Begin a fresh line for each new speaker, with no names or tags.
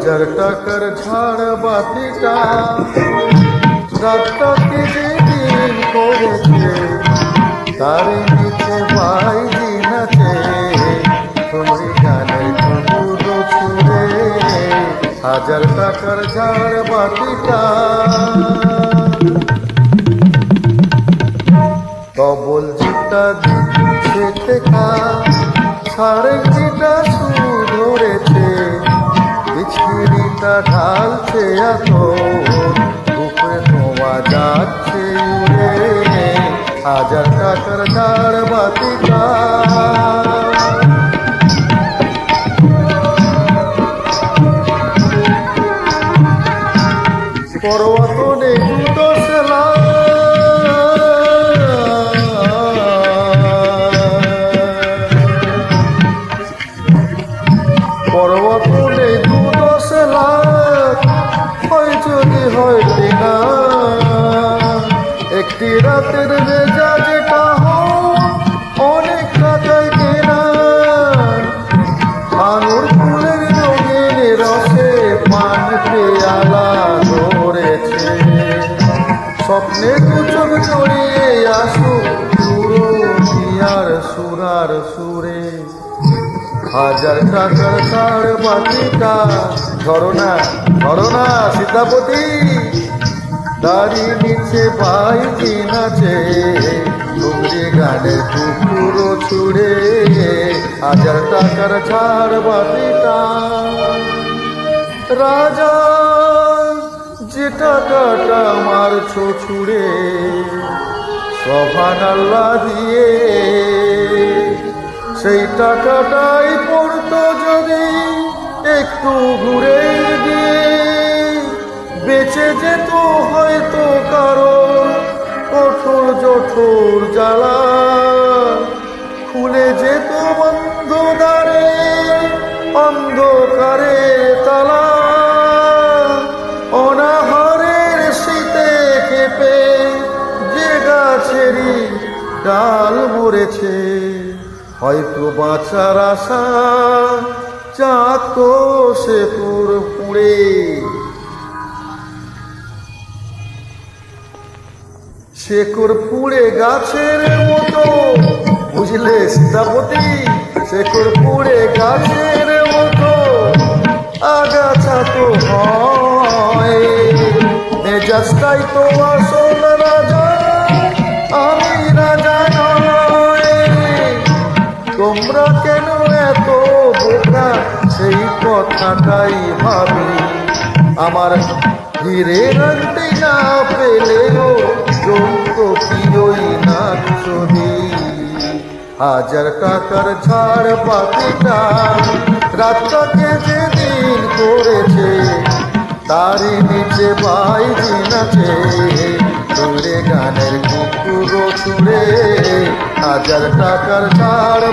হাজার টাকার ঝাড় বাতিটা রাতটাকে যেদিন করেছে, তারই নিচে বাইজি নাচে তুমি গানের টুকরো ছুঁড়ে। হাজার টাকার ঝাড় বাতিটা ডবল জিটা দিচ্ছে ঠেকা, সাড়ে জিটা সু ধরেছে, বিছড়িটা ঢালছে এত উপরে ধোয়া যাচ্ছে উড়ে। হাজার টাকার ঝাড় বাতিটা পরোয়া তো নেই দোষ পরোয়া তো নেই দোষ লাখ, হয় যদি হয় না একটি রাতের মেজাজটা অনেক টাকায় কেনা। আঙুর ফুলের রঙিন রসে পান পেয়ালা ধরেছে, স্বপ্নে দু চোখ জড়িয়ে আসো সুরো পিয়ার সুরার সুরে। হাজার টাকার ঝাড় বাতিটা ধরনা ধরনা সীতাপতি, দাড়ি নিচে বাইজি নাচে ডুবরি গানের টুকরো ছুড়ে। হাজার টাকার ঝাড় বাতিটা রাজা যে টাকাটা মারছো ছুড়ে, সোভান আল্লাহ দিয়ে সেই টাকাটাই পড়তো যদি একটু ঘুরে গিয়ে, বেঁচে যেত হয়তো কারণ কঠোর জঠোর জ্বালা, খুলে যেত বন্ধ দ্বারে অন্ধকারে তালা। অনাহারের শীতে কেঁপে যে গাছেরই ডাল মরেছে, হয়তো বাঁচার আশা চাঁদ সে পুড়ে। শেকড় পুড়ে গাছের মতো, বুঝলে সীতাপতি, শেকড় পুড়ে গাছের মতো আগাছা তো হয়। মেজাজটাই তো আসল রাজা, আমি রাজা নয়। তোমরা কেন এত বোকা সেই কথাটাই ভাবি, আমার হিরে আনতে না পেলেও জমতো কি ওই নাচনি। হাজার টাকার ঝাড় বাতিটা রাতটাকে যেদিন করেছে, তারই নিচে বাইজি নাচে দূরে গানের কুকুরো ছুড়ে। হাজার টাকার ঝাড়